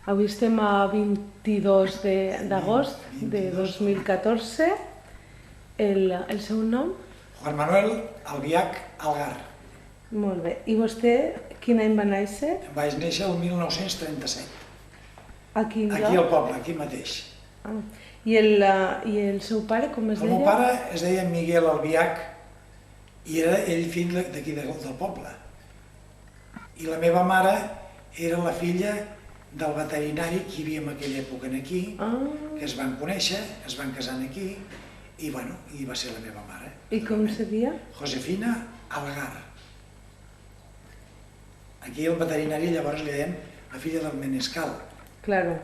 Avui estem a 22 d'agost de 2014. El seu nom? Juan Manuel Albiach Algar. Molt bé. I vostè quin any va néixer? Vaig néixer el 1937. A quin lloc? Aquí al poble, aquí mateix. I el seu pare com es deia? El meu pare es deia Miguel Albiach i era ell fill d'aquí del poble. I la meva mare era la filla del veterinari que hi havia en aquella època aquí, que es van conèixer, es van casar aquí i bueno, i va ser la meva mare. I com se deia? Josefina Algar. Aquí el veterinari llavors li deien la filla del Menescal. Claro.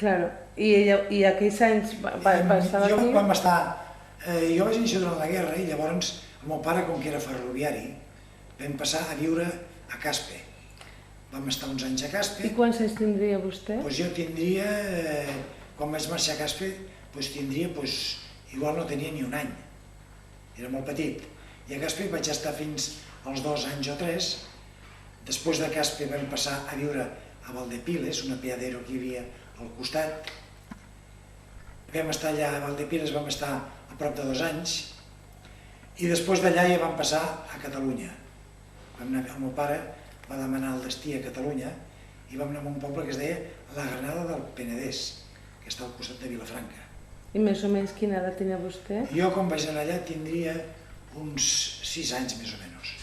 Claro. I aquells anys va estar aquí? Jo vaig néixer durant la guerra i llavors el meu pare, com que era ferroviari, vam passar a viure a Caspe. Vam estar uns anys a Caspe. I quants anys tindria vostè? Jo tindria, quan vaig marxar a Caspe, tindria, igual no tenia ni un any. Era molt petit. I a Caspe vaig estar fins als 2 anys o 3. Després de Caspe vam passar a viure a Valdepiles, un apeadero que hi havia al costat. Vam estar allà a Valdepiles, vam estar a prop de 2 anys. I després d'allà ja vam passar a Catalunya. El meu pare va demanar el destí a Catalunya i vam anar a un poble que es deia la Granada del Penedès, que està al costat de Vilafranca. I més o menys quina edat tenia vostè? Jo quan vaig anar allà tindria uns 6 anys més o menys.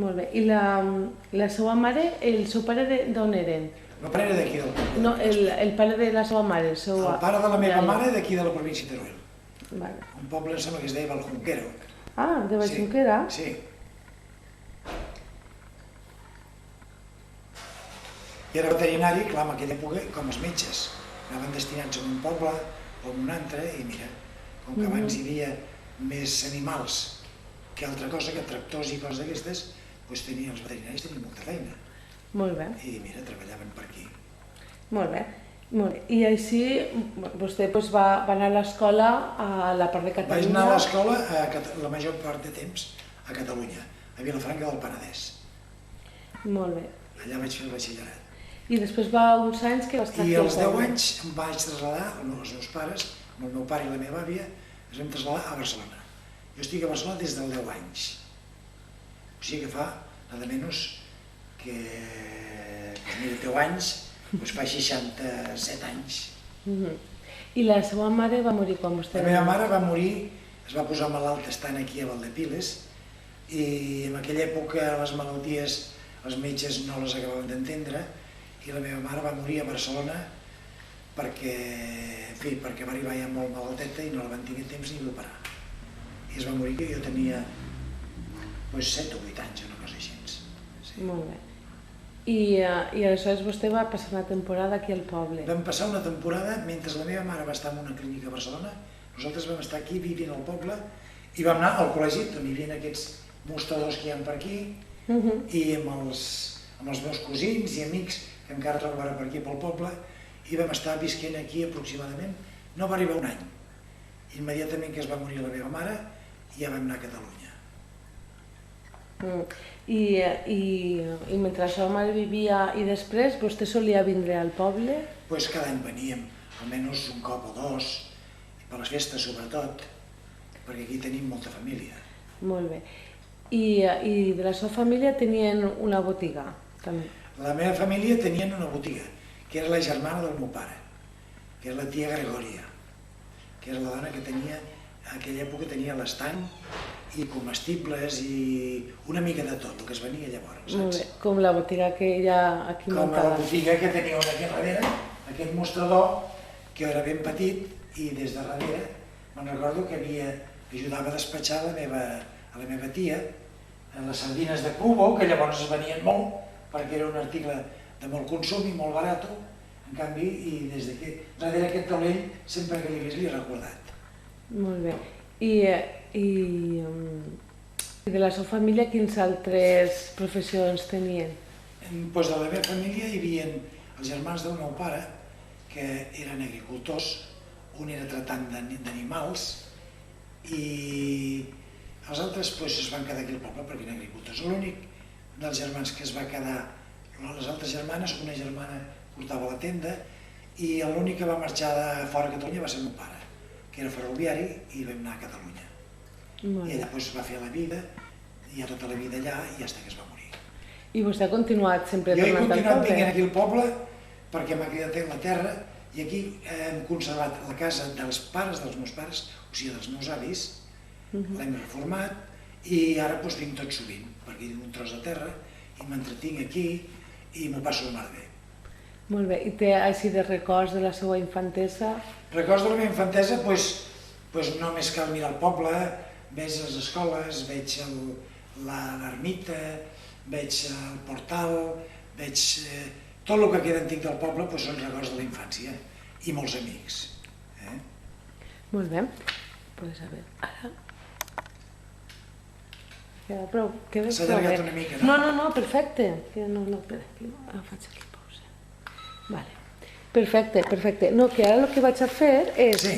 Molt bé. I la seva mare, el seu pare d'on eren? El meu pare era d'aquí del poble. No, el pare de la seva mare. El pare de la meva mare d'aquí de la província de Teruel. Vale. Un poble, em sembla que es deia Valjunquero. Ah, de Valjunquera? Sí. I era veterinari, clar, en aquella època, com els metges. Anaven destinats a un poble o a un altre i mira, com que abans hi havia més animals que altra cosa, que tractors i coses d'aquestes, els veterinaris tenien molta feina. Molt bé. I mira, treballaven per aquí. Molt bé. I així vostè va anar a l'escola a la part de Catalunya? Vaig anar a l'escola la major part de temps a Catalunya, a Vilafranca del Penedès. Molt bé. Allà vaig fer el batxillerat. I després uns anys que va estar aquí I al als poble? 10 anys em vaig traslladar, amb els meus pares, amb el meu pare i la meva àvia, ens vam traslladar a Barcelona. Jo estic a Barcelona des dels 10 anys. O sigui que fa, nada menys, que 10 anys, fa 67 anys. I la seva mare va morir quan vostè La meva mare va morir, es va posar malalta estant aquí a Valdepiles i en aquella època les malalties els metges no les acabaven d'entendre i la meva mare va morir a Barcelona perquè va arribar ja molt malalteta i no la van tenir temps ni d'operar. I es va morir que jo tenia 7 o 8 anys, una cosa així. Molt bé. I aleshores vostè va passar una temporada aquí al poble? Vam passar una temporada, mentre la meva mare va estar en una clínica a Barcelona, nosaltres vam estar aquí vivint al poble i vam anar al col·legi, on hi havia aquests mostradors que hi ha per aquí, i amb els meus cosins i amics que encara trobo ara per aquí pel poble, i vam estar visquent aquí aproximadament, no va arribar un any. Immediatament que es va morir la meva mare, ja vam anar a Catalunya. I mentre la seva mare vivia i després vostè solia vindre al poble? Doncs cada any veníem, almenys un cop o 2, i per les festes sobretot, perquè aquí tenim molta família. Molt bé. I de la seva família tenien una botiga, també? La meva família tenien una botiga, que era la germana del meu pare, que era la tia Gregòria, que era la dona que tenia, en aquella època tenia l'estany i comestibles i una mica de tot, el que es venia llavors, saps? Molt bé, com la botiga que hi ha aquí muntada. Com la botiga que tenia aquí darrere, aquest mostrador, que era ben petit, i des de darrere me'n recordo que ajudava a despatxar a la meva tia les sardines de Cubo, que llavors es venien molt, perquè era un article de molt consum i molt barat, en canvi, i des d'aquí, darrere aquest taulell, sempre que l'he vist l'he recordat. Molt bé. I de la seva família quines altres professions tenien? Doncs de la meva família hi havia els germans del meu pare, que eren agricultors, un era tratant d'animals i els altres es van quedar aquí al poble perquè eren agricultors. L'únic dels germans que es va quedar, les altres germanes, una germana portava la tenda i l'únic que va marxar de fora de Catalunya va ser el meu pare, que era ferroviari i vam anar a Catalunya. I allà va fer la vida, i ha tota la vida allà i ja està que es va morir. I vostè ha continuat sempre tornant al poble? Jo he continuat venint aquí al poble perquè m'ha criat a Anglaterra i aquí hem conservat la casa dels pares dels meus pares, o sigui dels meus avis, l'hem reformat i ara vinc tot sovint, perquè hi ha un tros de terra i m'entretinc aquí i m'ho passo de mar bé. Molt bé, i té així de records de la seva infantesa? Records de la meva infantesa, doncs només cal mirar el poble, veig les escoles, veig l'ermita, veig el portal, veig tot el que queda antic del poble, són records de la infància i molts amics. Molt bé, doncs a veure, ara... Queda prou, queda prou bé. S'ha allargat una mica, no? No, perfecte. No, espera, faig aquí pausa. Vale, perfecte. No, que ara el que vaig a fer és... Sí.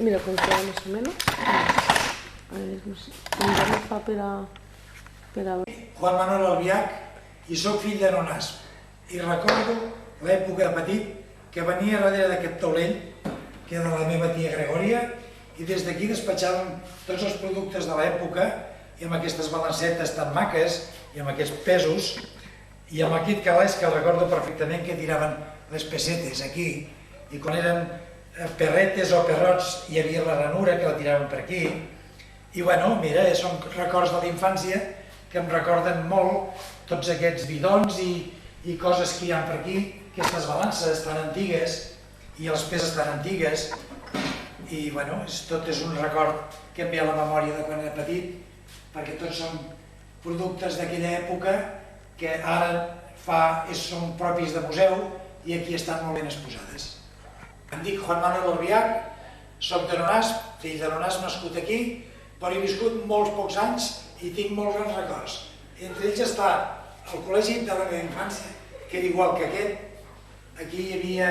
Mira com queda més o menys. A veure, no sé, ja me fa per a... Juan Manuel Albiach i soc fill de nonàs. I recordo l'època de petit que venia darrere d'aquest taulell, que era la meva tia Gregòria, i des d'aquí despatxàvem tots els productes de l'època i amb aquestes balancetes tan maques i amb aquests pesos i amb aquest calaix que el recordo perfectament que tiraven les pessetes aquí i quan eren perretes o perrots hi havia la ranura que la tiraven per aquí i bueno, mira, són records de la infància que em recorden molt tots aquests bidons i coses que hi ha per aquí, aquestes balances tan antigues i les peses tan antigues i bueno, tot és un record que em ve a la memòria de quan era petit perquè tots són productes d'aquella època que ara són propis de museu i aquí estan molt ben exposades. Em dic Juan Manuel Albiach, soc de Nonàs, fill de Nonàs, nascut aquí, però he viscut molts pocs anys i tinc molts grans records. Entre ells està el col·legi de la meva infància, que era igual que aquest. Aquí hi havia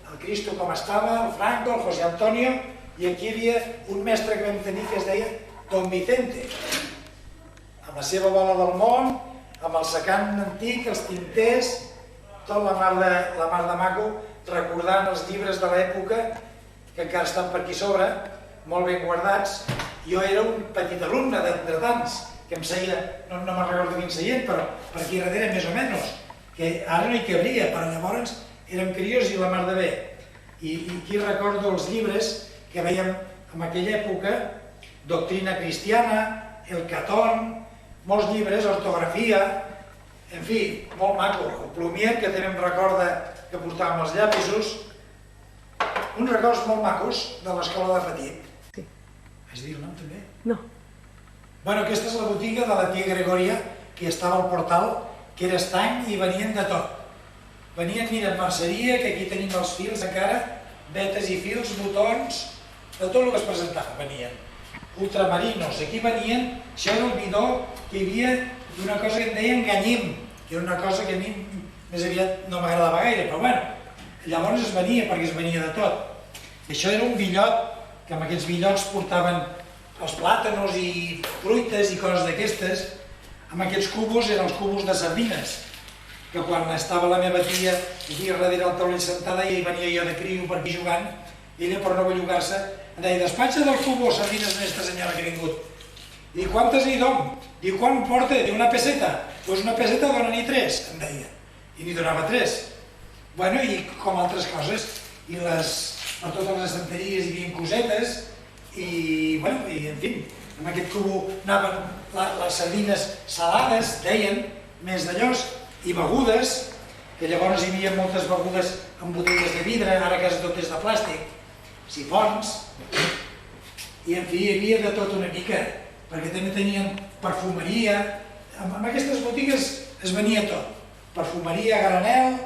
el Cristo com estava, el Franco, el José Antonio, i aquí hi havia un mestre que vam tenir que es deia Don Vicente, amb la seva bola del món, amb el secant antic, els tinters, tot la mar de maco, recordant els llibres de l'època que encara estan per aquí sobre, molt ben guardats. Jo era un petit alumne d'entre tants, que em seia, no me'n recordo quin seient, però per aquí darrere més o menys, que ara no hi cabria, però llavors érem crios i la mar de bé. I aquí recordo els llibres que veiem en aquella època, Doctrina Cristiana, El Catón, molts llibres, ortografia, en fi, molt maco. El Plumier, que també em recorda que portàvem els llapisos. Uns records molt macos de l'escola de petit. Sí. Has dit el nom també? No. Bueno, aquesta és la botiga de la tia Gregòria, que estava al portal, que era estany i venien de tot. Venien, mira, merceria, que aquí tenim els fils encara, vetes i fils, botons, de tot el que es presentava venien. Ultramarinos, aquí venien, això era el bidó que hi havia d'una cosa que en deien ganyim, que era una cosa que a mi més aviat no m'agradava gaire, però bueno, llavors es venia perquè es venia de tot. I això era un billot, que amb aquests billots portaven els plàtanos i fruites i coses d'aquestes. Amb aquests cubos eren els cubos de sardines, que quan estava la meva tia aquí darrere el taulell sentada i venia jo de criu per aquí jugant, i ella per no bellugar-se em deia, despatxa del cubo sardines d'esta senyora que ha vingut. I quantes hi dom? Diu, quan porta? Diu, una peseta. Doncs una peseta dona-n'hi 3, em deia. I n'hi donava 3. Bueno, i com altres coses. I per totes les estanteries hi havia cosetes. I, bueno, i en fi, amb aquest cubo anaven les sardines salades, deien, més d'allòs, i begudes, que llavors hi havia moltes begudes amb botelles de vidre, ara quasi tot és de plàstic, sifons, i en fi, hi havia de tot una mica, perquè també tenien perfumeria, en aquestes botigues es venia tot, perfumeria a granel,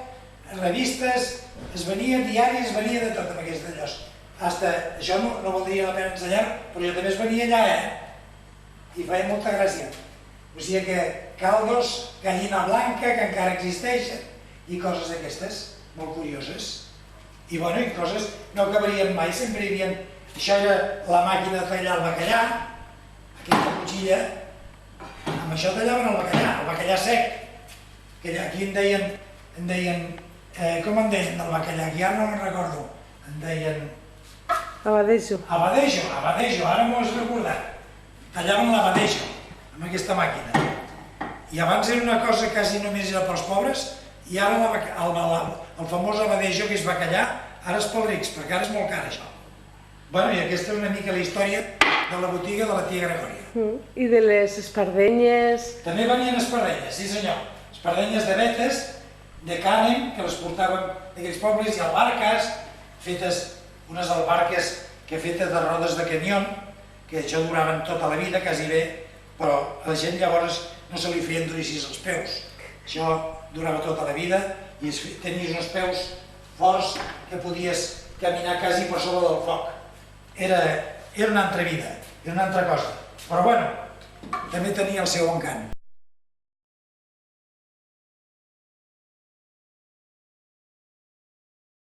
revistes, es venia diaris, es venia de tot amb aquests d'allòs. Això no valdria la pena ensenyar, però jo també es venia allà, i feia molta gràcia. O sigui que caldos, gallina blanca, que encara existeixen, i coses d'aquestes, molt curioses. I bueno, i coses no acabarien mai, sempre hi havia... Això era la màquina de tallar el bacallà, aquesta cuchilla, amb amb això tallaven el bacallà sec, que aquí en deien, com en deien del bacallà, aquí ara no me'n recordo, en deien... Abadejo. Abadejo, ara m'ho has recordat. Tallaven l'abadejo, amb aquesta màquina. I abans era una cosa que quasi només era pels pobres, i ara el famós abadejo, que és bacallà, ara és pels rics, perquè ara és molt car això. Bueno, i aquesta és una mica la història de la botiga de la tia Gregòria. I de les espardenyes... També venien espardenyes, sí senyor. Espardenyes de vetes, de cànem, que les portaven d'aquells pobles, i albarques, unes albarques que fetes de rodes de camió, que això duraven tota la vida, quasi bé, però a la gent llavors no se li feien duríssims els peus. Això durava tota la vida i tenies uns peus forts que podies caminar quasi per sobre del foc. Era una altra vida, era una altra cosa. Però bueno, també tenia el seu encant.